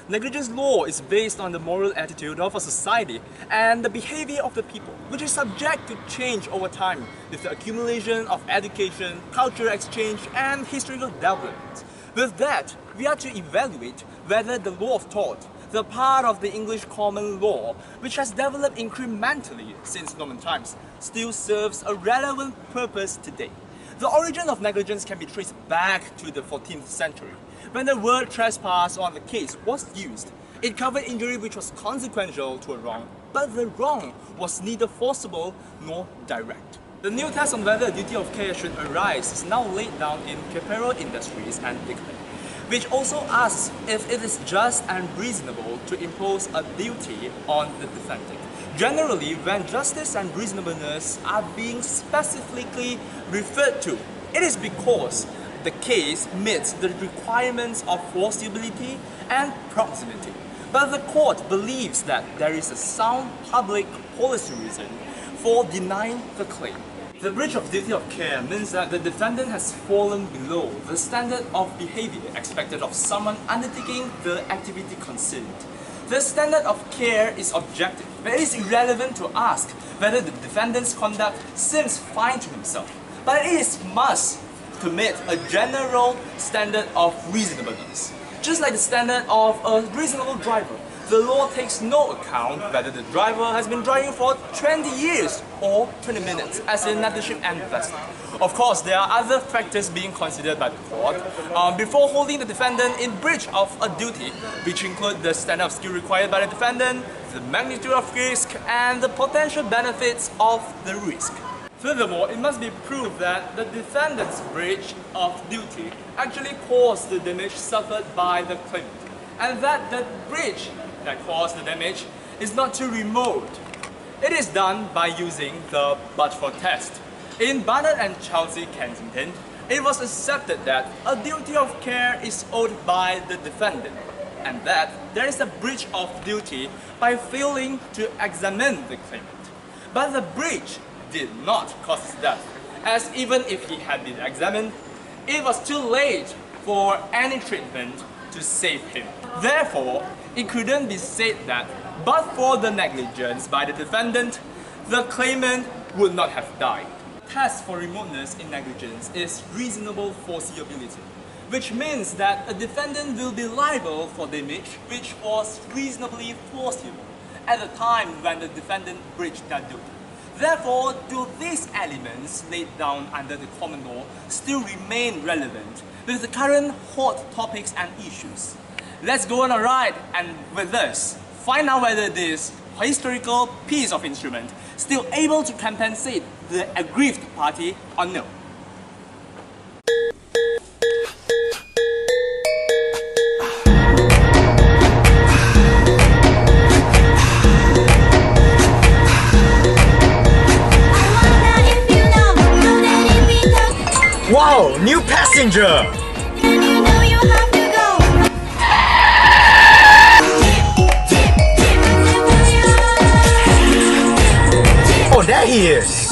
Negligence law is based on the moral attitude of a society and the behavior of the people, which is subject to change over time with the accumulation of education, cultural exchange, and historical development. With that, we are to evaluate whether the law of tort, the part of the English common law, which has developed incrementally since Roman times, still serves a relevant purpose today. The origin of negligence can be traced back to the 14th century, when the word trespass on the case was used. It covered injury which was consequential to a wrong, but the wrong was neither forcible nor direct. The new test on whether a duty of care should arise is now laid down in Capero Industries and Hickman, which also asks if it is just and reasonable to impose a duty on the defendant. Generally, when justice and reasonableness are being specifically referred to, it is because the case meets the requirements of forcibility and proximity. But the court believes that there is a sound public policy reason for denying the claim. The breach of duty of care means that the defendant has fallen below the standard of behavior expected of someone undertaking the activity concerned. The standard of care is objective, but it is irrelevant to ask whether the defendant's conduct seems fine to himself. But it is must to meet a general standard of reasonableness. Just like the standard of a reasonable driver, the law takes no account whether the driver has been driving for 20 years or 20 minutes, as in nethership and vessel. Of course, there are other factors being considered by the court before holding the defendant in breach of a duty, which include the standard of skill required by the defendant, the magnitude of risk, and the potential benefits of the risk. Furthermore, it must be proved that the defendant's breach of duty actually caused the damage suffered by the claimant, and that the breach that caused the damage is not too remote. It is done by using the but-for test. In Barnett and Chelsea, Kensington, it was accepted that a duty of care is owed by the defendant, and that there is a breach of duty by failing to examine the claimant. But the breach did not cause his death, as even if he had been examined, it was too late for any treatment to save him. Therefore, it couldn't be said that, but for the negligence by the defendant, the claimant would not have died. The test for remoteness in negligence is reasonable foreseeability, which means that a defendant will be liable for damage which was reasonably foreseeable at the time when the defendant breached that duty. Therefore, do these elements laid down under the common law still remain relevant with the current hot topics and issues? Let's go on a ride and with this, find out whether this historical piece of instrument still able to compensate the aggrieved party or no. Wow, new passenger! Oh, there he is!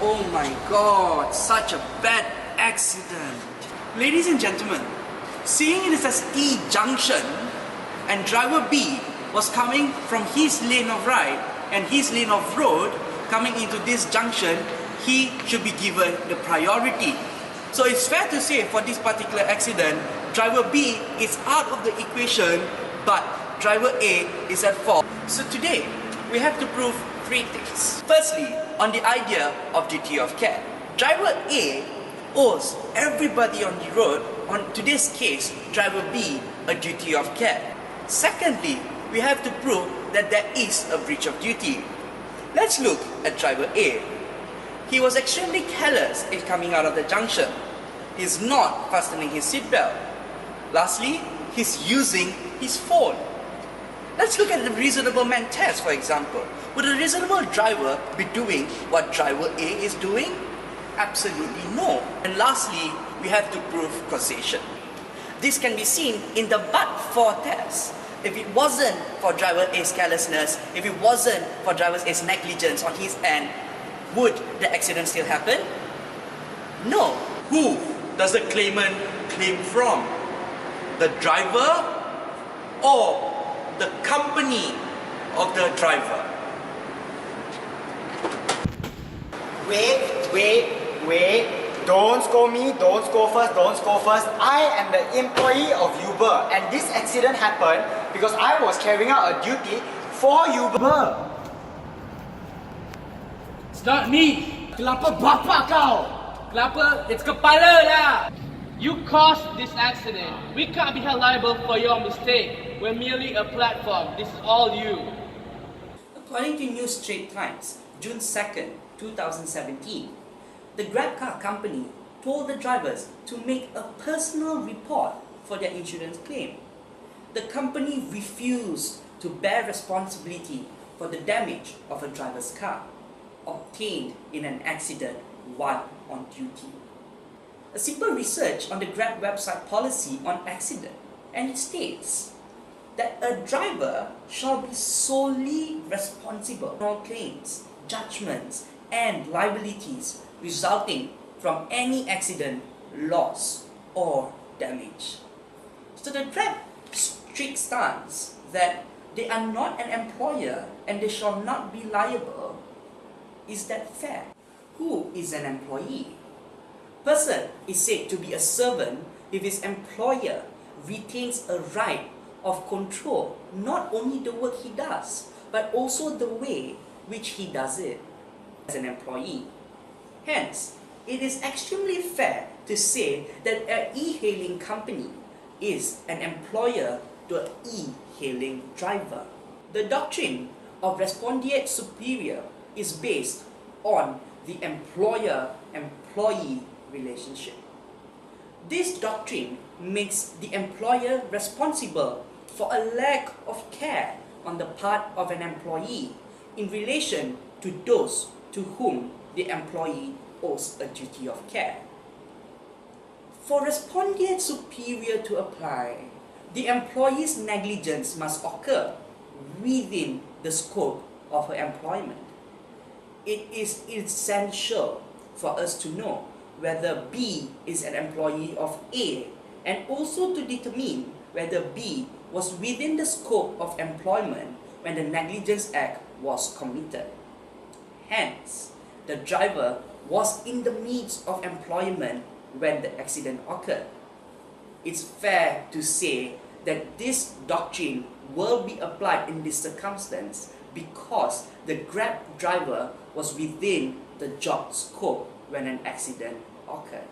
Oh my god, such a bad accident. Ladies and gentlemen, seeing it is a T junction and driver B was coming from his lane of right and his lane of road coming into this junction, he should be given the priority. So it's fair to say for this particular accident, driver B is out of the equation, but driver A is at fault. So today, we have to prove three things. Firstly, on the idea of duty of care. Driver A owes everybody on the road, on today's case, driver B, a duty of care. Secondly, we have to prove that there is a breach of duty. Let's look at driver A. He was extremely careless in coming out of the junction. He's not fastening his seatbelt. Lastly, he's using his phone. Let's look at the reasonable man test, for example. Would a reasonable driver be doing what driver A is doing? Absolutely no. And lastly, we have to prove causation. This can be seen in the but-for test. If it wasn't for driver A's carelessness, if it wasn't for driver A's negligence on his end, would the accident still happen? No. Who does the claimant claim from? The driver or the company of the driver? Wait. Don't scold me, don't scold first. I am the employee of Uber, and this accident happened because I was carrying out a duty for Uber. It's not me. Kenapa bapa kau? Kenapa? It's kepala lah. You caused this accident. We can't be held liable for your mistake. We're merely a platform. This is all you. According to New Straits Times, June 2nd, 2017, the Grab car company told the drivers to make a personal report for their insurance claim. The company refused to bear responsibility for the damage of a driver's car obtained in an accident while on duty. A simple research on the Grab website policy on accident, and it states that a driver shall be solely responsible for all claims, judgments, and liabilities resulting from any accident, loss, or damage. So the Grab strict stance that they are not an employer and they shall not be liable, is that fair? Who is an employee? Person is said to be a servant if his employer retains a right of control, not only the work he does, but also the way which he does it as an employee. Hence, it is extremely fair to say that an e-hailing company is an employer to an e-hailing driver. The doctrine of respondeat superior is based on the employer-employee relationship. This doctrine makes the employer responsible for a lack of care on the part of an employee in relation to those to whom the employee owes a duty of care. For respondeat superior to apply, the employee's negligence must occur within the scope of her employment. It is essential for us to know whether B is an employee of A, and also to determine whether B was within the scope of employment when the Negligence Act was committed. Hence, the driver was in the midst of employment when the accident occurred. It's fair to say that this doctrine will be applied in this circumstance because the Grab driver was within the job scope when an accident occurred.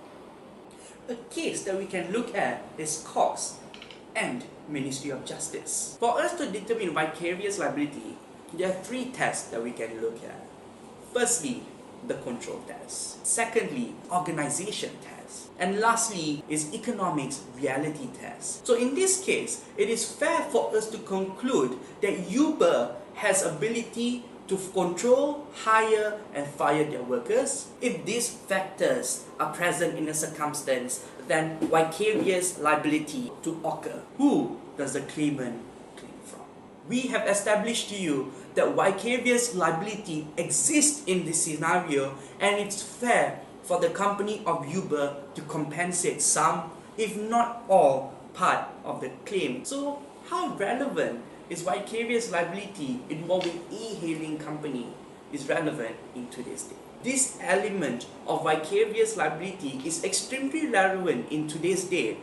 A case that we can look at is Cox and Ministry of Justice. For us to determine vicarious liability, there are three tests that we can look at. Firstly, the control test. Secondly, organization test. And lastly is economics reality test. So in this case, it is fair for us to conclude that Uber has ability to control, hire, and fire their workers. If these factors are present in a circumstance, then vicarious liability to occur. Who does the claimant claim from? We have established to you that vicarious liability exists in this scenario, and it's fair for the company of Uber to compensate some, if not all, part of the claim. So how relevant is vicarious liability involving e-hailing company is relevant in today's day? This element of vicarious liability is extremely relevant in today's day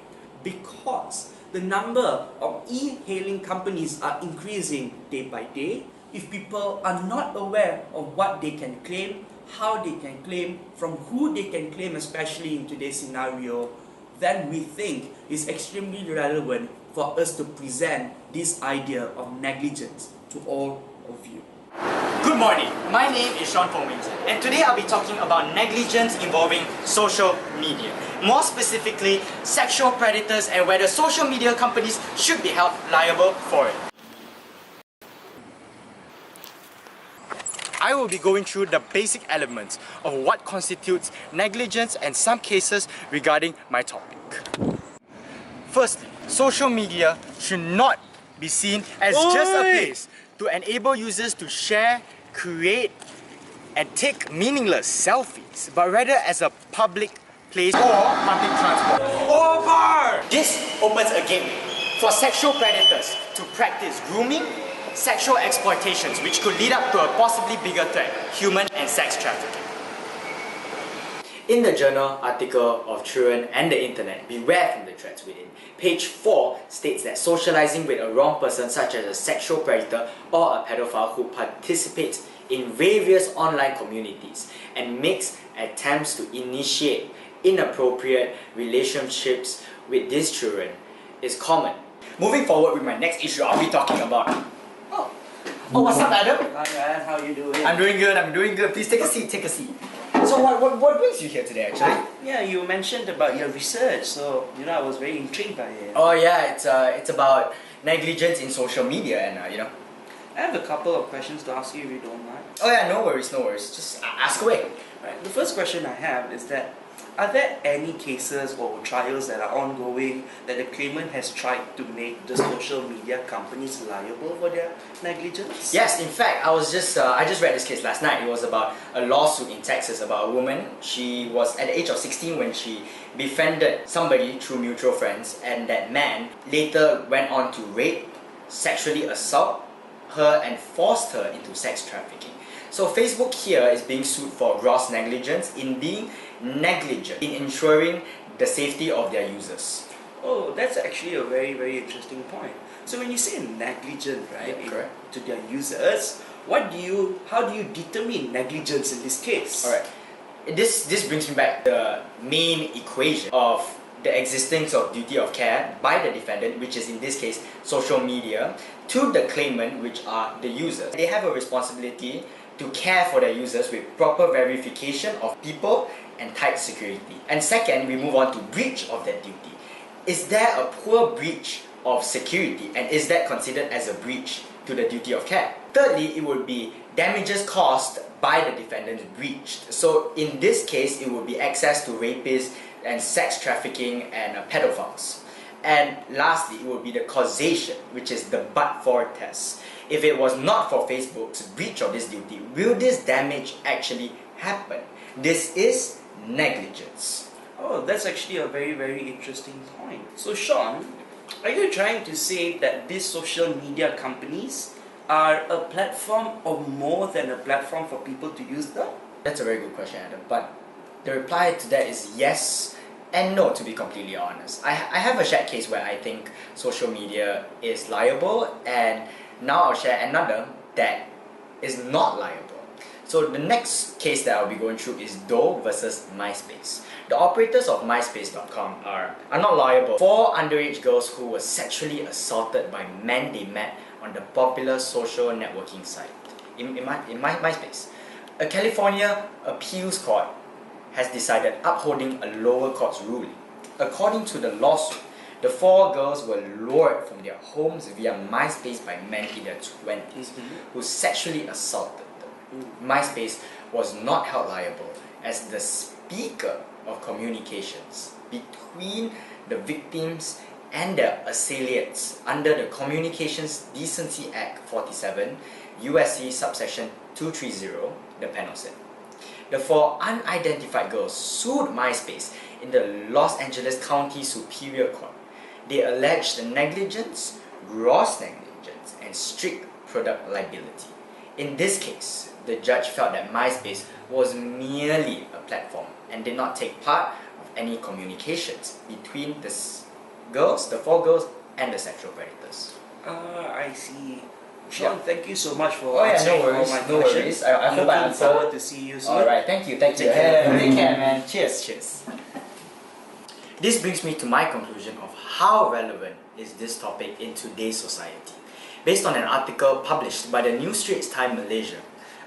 because the number of e-hailing companies are increasing day by day. If people are not aware of what they can claim, how they can claim, from who they can claim, especially in today's scenario, then we think is extremely relevant for us to present this idea of negligence to all of you. Good morning, my name is Shaun Foong, and today I'll be talking about negligence involving social media. More specifically, sexual predators and whether social media companies should be held liable for it. I will be going through the basic elements of what constitutes negligence and some cases regarding my topic. Firstly, social media should not be seen as just a place to enable users to share, create, and take meaningless selfies, but rather as a public place or public transport or bar. This opens a gateway for sexual predators to practice grooming, sexual exploitations, which could lead up to a possibly bigger threat, human and sex trafficking. In the journal article of Children and the Internet, Beware from the Threats Within, page 4 states that socializing with a wrong person such as a sexual predator or a pedophile who participates in various online communities and makes attempts to initiate inappropriate relationships with these children is common. Moving forward with my next issue, I'll be talking about... Oh, what's up, Adam? Hi man, how you doing? I'm doing good. Please take a seat, So what brings you here today, actually? Yeah, you mentioned about your research, so I was very intrigued by it. Oh yeah, it's about negligence in social media and I have a couple of questions to ask you if you don't mind. Oh yeah, no worries. Just ask away. Right. The first question I have is that, are there any cases or trials that are ongoing that the claimant has tried to make the social media companies liable for their negligence? Yes, in fact, I just read this case last night. It was about a lawsuit in Texas about a woman. She was at the age of 16 when she befriended somebody through mutual friends, and that man later went on to rape, sexually assault her and forced her into sex trafficking. So Facebook here is being sued for gross negligence in being negligent in ensuring the safety of their users. Oh, that's actually a very, very interesting point. So when you say negligent, right, Yeah, correct. to their users, how do you determine negligence in this case? Alright, this brings me back to the main equation of the existence of duty of care by the defendant, which is in this case social media, to the claimant, which are the users. They have a responsibility to care for their users with proper verification of people and tight security. And second, we move on to breach of that duty. Is there a poor breach of security, and is that considered as a breach to the duty of care? Thirdly, it would be damages caused by the defendant breached. So in this case, it would be access to rapists and sex trafficking and pedophiles. And lastly, it would be the causation, which is the but-for test. If it was not for Facebook's breach of this duty, will this damage actually happen? This is negligence. Oh, that's actually a very, very interesting point. So Shaun, are you trying to say that these social media companies are a platform or more than a platform for people to use them? That's a very good question, Adam, but the reply to that is yes and no, to be completely honest. I have a shared case where I think social media is liable, and now I'll share another that is not liable. So the next case that I'll be going through is Doe versus MySpace. The operators of MySpace.com are not liable for underage girls who were sexually assaulted by men they met on the popular social networking site in MySpace. A California appeals court has decided upholding a lower court's ruling. According to the lawsuit, the 4 girls were lured from their homes via MySpace by men in their 20s who sexually assaulted them. MySpace was not held liable as the speaker of communications between the victims and their assailants under the Communications Decency Act 47, USC subsection 230, the panel said. The 4 unidentified girls sued MySpace in the Los Angeles County Superior Court. They alleged negligence, gross negligence, and strict product liability. In this case, the judge felt that MySpace was merely a platform and did not take part of any communications between the 4 girls and the sexual predators. I see. Sean, thank you so much for Oh yeah, answering no worries, all my no questions. worries. I hope I Looking forward answered. to see you soon. Alright, thank you, thank you. Take care. Take care, man. Cheers, cheers. This brings me to my conclusion of how relevant is this topic in today's society. Based on an article published by the New Straits Times Malaysia,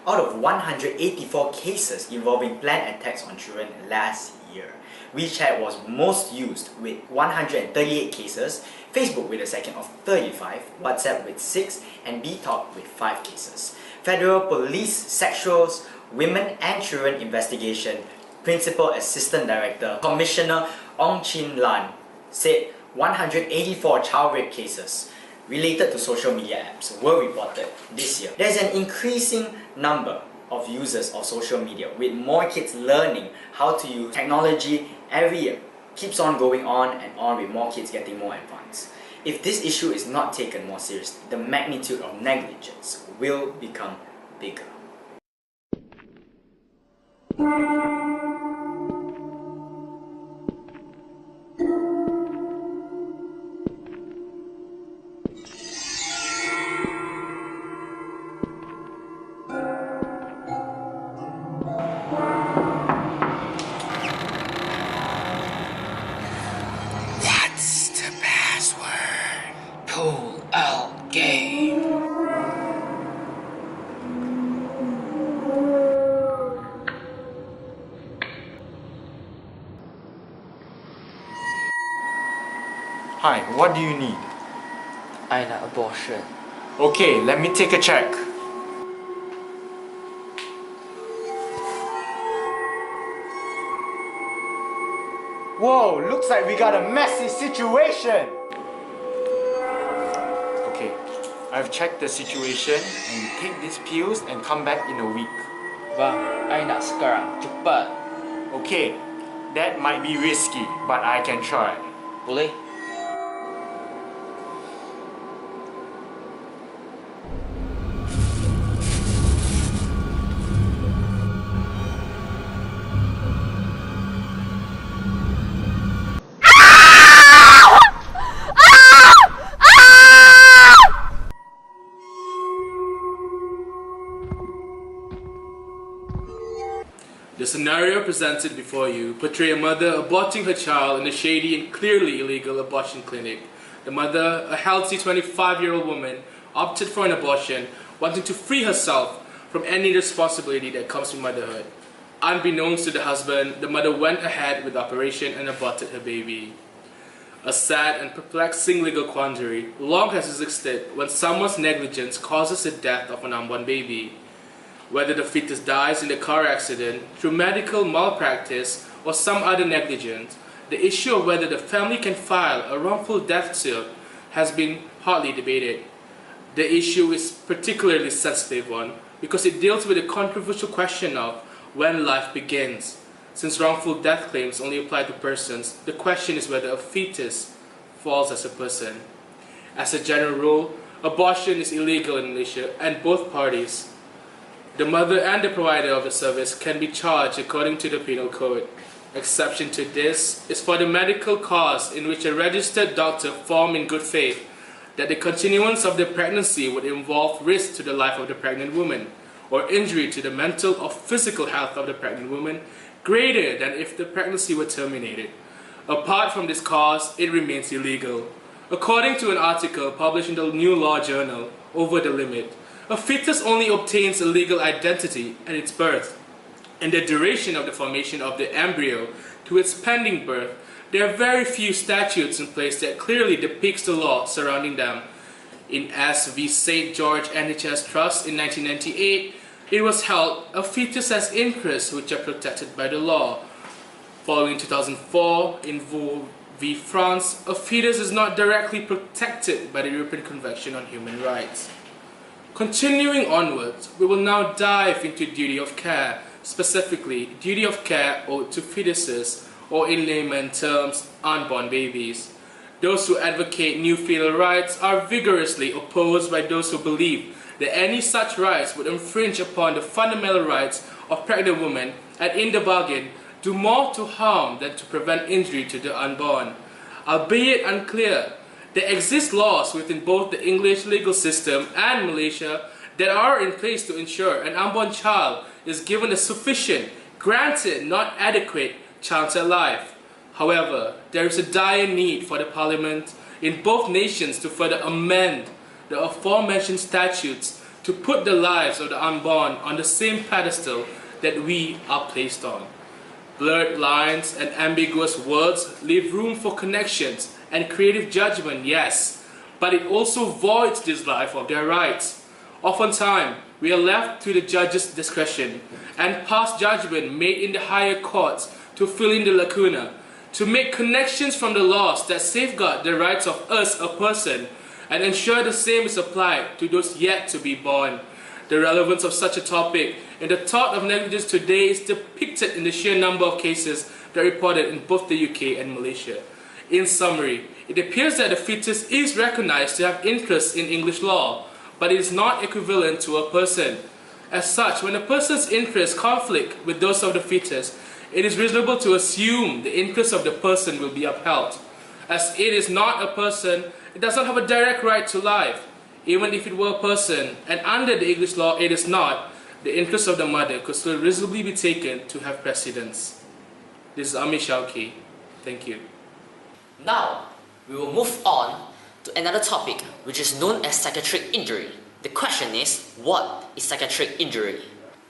out of 184 cases involving planned attacks on children last year, WeChat was most used with 138 cases, Facebook with a second of 35, WhatsApp with 6, and BTalk with 5 cases. Federal Police Sexuals, Women and Children Investigation Principal Assistant Director Commissioner Ong Chin Lan said 184 child rape cases related to social media apps were reported this year. There's an increasing number of users of social media, with more kids learning how to use technology every year. Keeps on going on and on, with more kids getting more advanced. If this issue is not taken more seriously, the magnitude of negligence will become bigger. What's the password? Pull out game. Hi, what do you need? I like abortion. Okay, let me take a check. Whoa, looks like we got a messy situation. Okay, I've checked the situation and you take these pills and come back in a week. Bang, I nak sekarang. Cepat. Okay, that might be risky, but I can try. Boleh? The scenario presented before you portray a mother aborting her child in a shady and clearly illegal abortion clinic. The mother, a healthy 25-year-old woman, opted for an abortion, wanting to free herself from any responsibility that comes with motherhood. Unbeknownst to the husband, the mother went ahead with the operation and aborted her baby. A sad and perplexing legal quandary long has existed when someone's negligence causes the death of an unborn baby. Whether the fetus dies in a car accident, through medical malpractice, or some other negligence, the issue of whether the family can file a wrongful death suit has been hotly debated. The issue is a particularly sensitive one because it deals with the controversial question of when life begins. Since wrongful death claims only apply to persons, the question is whether a fetus falls as a person. As a general rule, abortion is illegal in Malaysia, and both parties, the mother and the provider of the service, can be charged according to the penal code. Exception to this is for the medical cause in which a registered doctor formed in good faith that the continuance of the pregnancy would involve risk to the life of the pregnant woman or injury to the mental or physical health of the pregnant woman greater than if the pregnancy were terminated. Apart from this cause, it remains illegal. According to an article published in the New Law Journal, Over the Limit, a fetus only obtains a legal identity at its birth. In the duration of the formation of the embryo to its pending birth, there are very few statutes in place that clearly depicts the law surrounding them. In S. v. St. George NHS Trust in 1998, it was held a fetus has interests which are protected by the law. Following 2004, in Goh v. France, a fetus is not directly protected by the European Convention on Human Rights. Continuing onwards, we will now dive into duty of care, specifically duty of care owed to fetuses, or in layman terms, unborn babies. Those who advocate new fetal rights are vigorously opposed by those who believe that any such rights would infringe upon the fundamental rights of pregnant women and in the bargain do more to harm than to prevent injury to the unborn. Albeit unclear, There exist laws within both the English legal system and Malaysia that are in place to ensure an unborn child is given a sufficient, granted not adequate, chance at life. However, there is a dire need for the Parliament in both nations to further amend the aforementioned statutes to put the lives of the unborn on the same pedestal that we are placed on. Blurred lines and ambiguous words leave room for connections and creative judgment, yes, but it also voids this life of their rights. Oftentimes, we are left to the judge's discretion and past judgment made in the higher courts to fill in the lacuna, to make connections from the laws that safeguard the rights of us, a person, and ensure the same is applied to those yet to be born. The relevance of such a topic and the thought of negligence today is depicted in the sheer number of cases that are reported in both the UK and Malaysia. In summary, it appears that the fetus is recognized to have interests in English law, but it is not equivalent to a person. As such, when a person's interests conflict with those of the fetus, it is reasonable to assume the interests of the person will be upheld. As it is not a person, it does not have a direct right to life. Even if it were a person, and under the English law it is not, the interests of the mother could still reasonably be taken to have precedence. This is Amir Shauqi. Thank you. Now, we will move on to another topic which is known as psychiatric injury. The question is, what is psychiatric injury?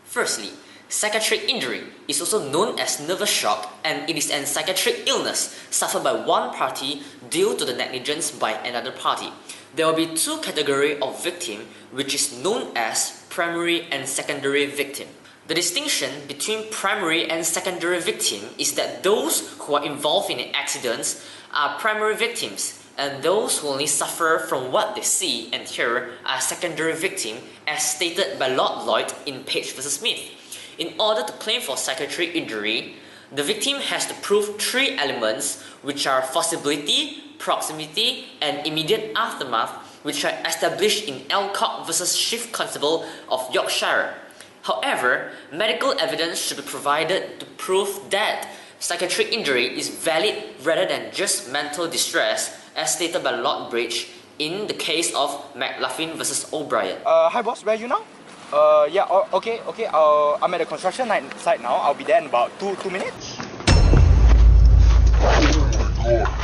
Firstly, psychiatric injury is also known as nervous shock, and it is an psychiatric illness suffered by one party due to the negligence by another party. There will be two categories of victim, which is known as primary and secondary victim. The distinction between primary and secondary victim is that those who are involved in accidents are primary victims, and those who only suffer from what they see and hear are secondary victim, as stated by Lord Lloyd in Page v. Smith. In order to claim for psychiatric injury, the victim has to prove three elements, which are forcibility, proximity, and immediate aftermath, which are established in Alcock v. Chief Constable of Yorkshire. However, medical evidence should be provided to prove that psychiatric injury is valid rather than just mental distress, as stated by Lord Bridge in the case of McLaughlin v. O'Brien. Hi boss, where are you now? Okay. I'm at the construction site now. I'll be there in about two minutes.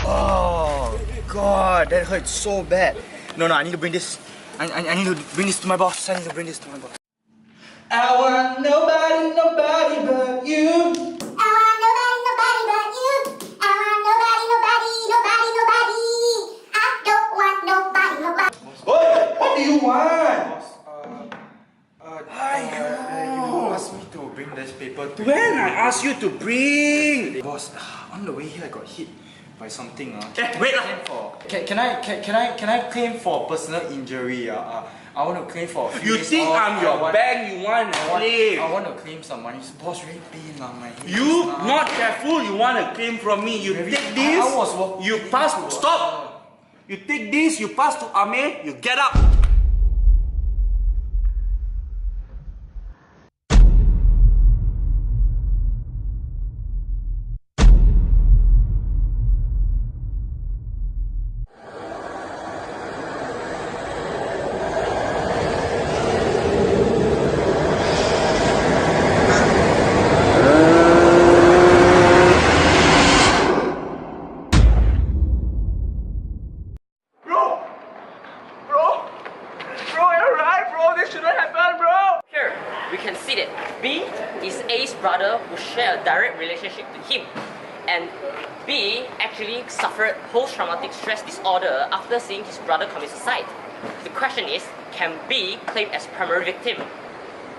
Oh God, that hurts so bad. No, I need to bring this. I need to bring this to my boss. I want nobody but you. I want nobody but you. I want nobody. I don't want nobody. Oi, what do you want? You asked me to bring this paper to When I asked you to bring... Boss, on the way here I got hit by something. Wait Can I claim for personal injury? I want to claim for. You think I'm your bank, you want to claim? I want to claim some money. Boss, really pain my head. You not careful, you want to claim from me. You take this, you pass, stop! You take this, you pass to Amir, you get up. Brother who share a direct relationship to him, and B actually suffered post-traumatic stress disorder after seeing his brother commit suicide. The question is, can B claim as primary victim?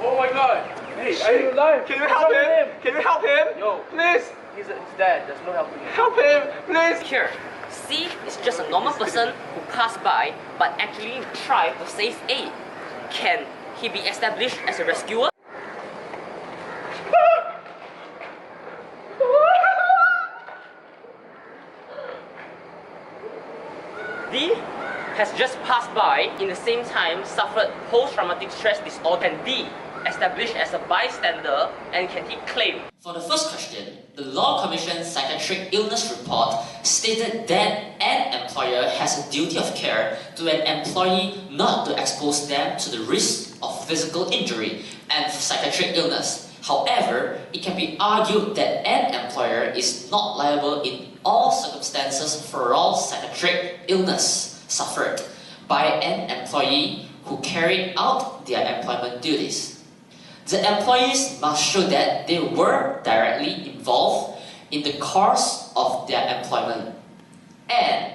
Oh my God! Hey, are you alive? Can you help him? Can you help him? Yo, Please! he's dead. There's no helping him. Help him! Please! Here, C is just a normal person who passed by but actually tried to save A. Can he be established as a rescuer? D has just passed by, in the same time suffered post-traumatic stress disorder. Can D established as a bystander, and can he claim? For the first question, the Law Commission Psychiatric Illness Report stated that an employer has a duty of care to an employee not to expose them to the risk of physical injury and psychiatric illness. However, it can be argued that an employer is not liable in all circumstances for all psychiatric illness suffered by an employee who carried out their employment duties. The employees must show that they were directly involved in the course of their employment, and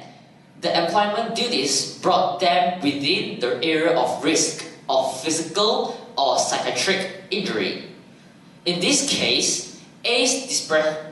the employment duties brought them within the area of risk of physical or psychiatric injury. In this case, A's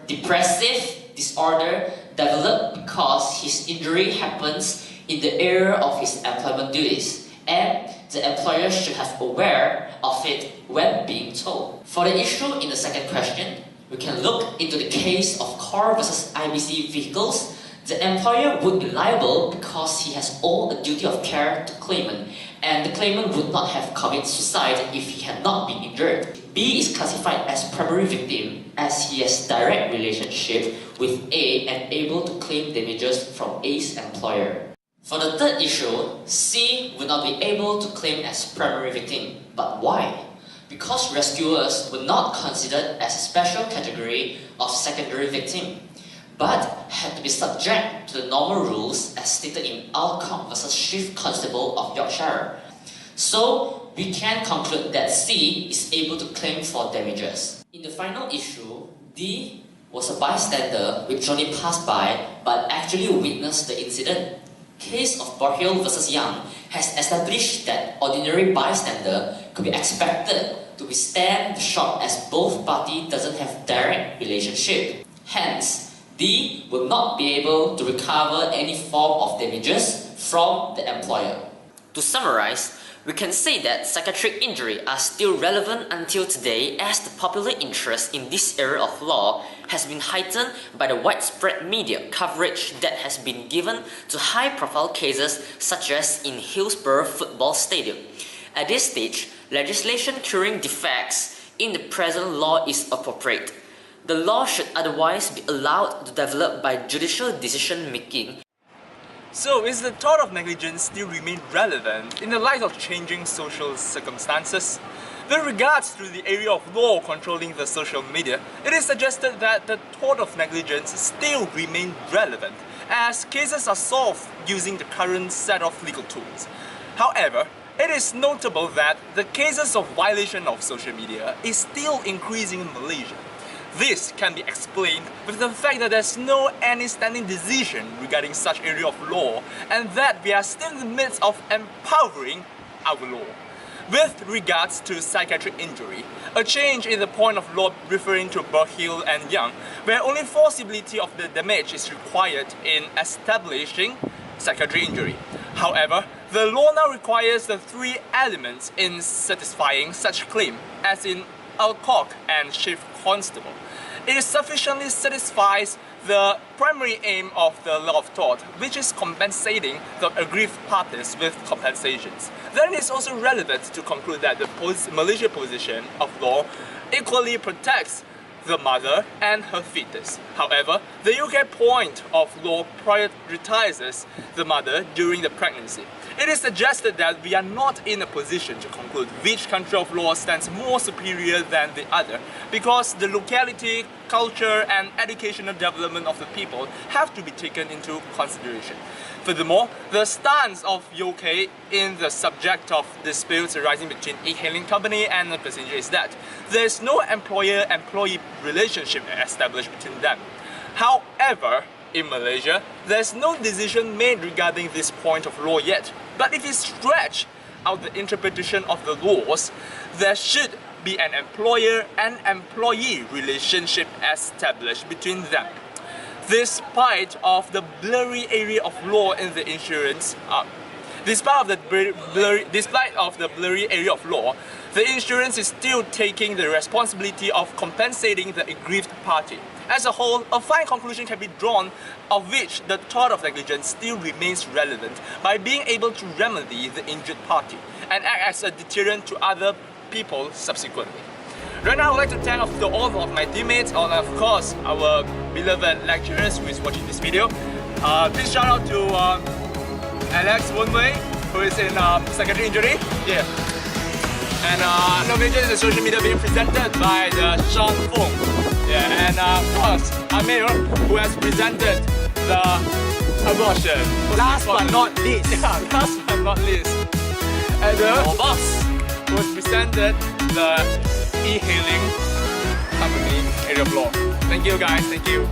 depressive disorder developed because his injury happens in the area of his employment duties, and the employer should have aware of it when being told. For the issue in the second question, we can look into the case of car versus IBC vehicles. The employer would be liable because he has owed a duty of care to claimant, and the claimant would not have committed suicide if he had not been injured. B is classified as primary victim as he has direct relationship with A and able to claim damages from A's employer. For the third issue, C would not be able to claim as primary victim. But why? Because rescuers were not considered as a special category of secondary victim, but had to be subject to the normal rules as stated in Alcock vs. Chief Constable of Yorkshire. So, we can conclude that C is able to claim for damages. In the final issue, D was a bystander which only passed by but actually witnessed the incident. Case of Borhill vs. Young has established that ordinary bystander could be expected to withstand the shock as both parties doesn't have direct relationship. Hence, D will not be able to recover any form of damages from the employer. To summarize, we can say that psychiatric injury are still relevant until today as the popular interest in this area of law has been heightened by the widespread media coverage that has been given to high-profile cases such as in Hillsborough Football Stadium. At this stage, legislation curing defects in the present law is appropriate. The law should otherwise be allowed to develop by judicial decision-making. So, is the tort of negligence still remain relevant in the light of changing social circumstances? With regards to the area of law controlling the social media, it is suggested that the tort of negligence still remain relevant as cases are solved using the current set of legal tools. However, it is notable that the cases of violation of social media is still increasing in Malaysia. This can be explained with the fact that there's no any standing decision regarding such area of law, and that we are still in the midst of empowering our law. With regards to psychiatric injury, a change in the point of law referring to Borhill and Young, where only forcibility of the damage is required in establishing psychiatric injury. However, the law now requires the three elements in satisfying such claim, as in Alcock and Chief Constable. It sufficiently satisfies the primary aim of the law of tort, which is compensating the aggrieved parties with compensations. Then it is also relevant to conclude that the Malaysian position of law equally protects the mother and her fetus. However, the UK point of law prioritizes the mother during the pregnancy. It is suggested that we are not in a position to conclude which country of law stands more superior than the other, because the locality, culture and educational development of the people have to be taken into consideration. Furthermore, the stance of UK in the subject of disputes arising between e-hailing company and the passenger is that there is no employer-employee relationship established between them. However, in Malaysia, there is no decision made regarding this point of law yet. But if we stretch out the interpretation of the laws, there should be an employer and employee relationship established between them. Despite of the blurry area of law in the insurance, despite of the blurry area of law, the insurance is still taking the responsibility of compensating the aggrieved party. As a whole, a fine conclusion can be drawn of which the tort of negligence still remains relevant by being able to remedy the injured party and act as a deterrent to other people subsequently. Right now, I would like to thank all of my teammates and of course our beloved lecturers who is watching this video. Big shout out to Alex Wen Wei, who is in secondary injury. Yeah. And no major in the social media being presented by the Shaun Foong. Yeah, and of course, Amir, who has presented the abortion. Last but not least. Yeah, last but not least. And the boss. who has presented the e-hailing company area blog. Thank you guys, thank you.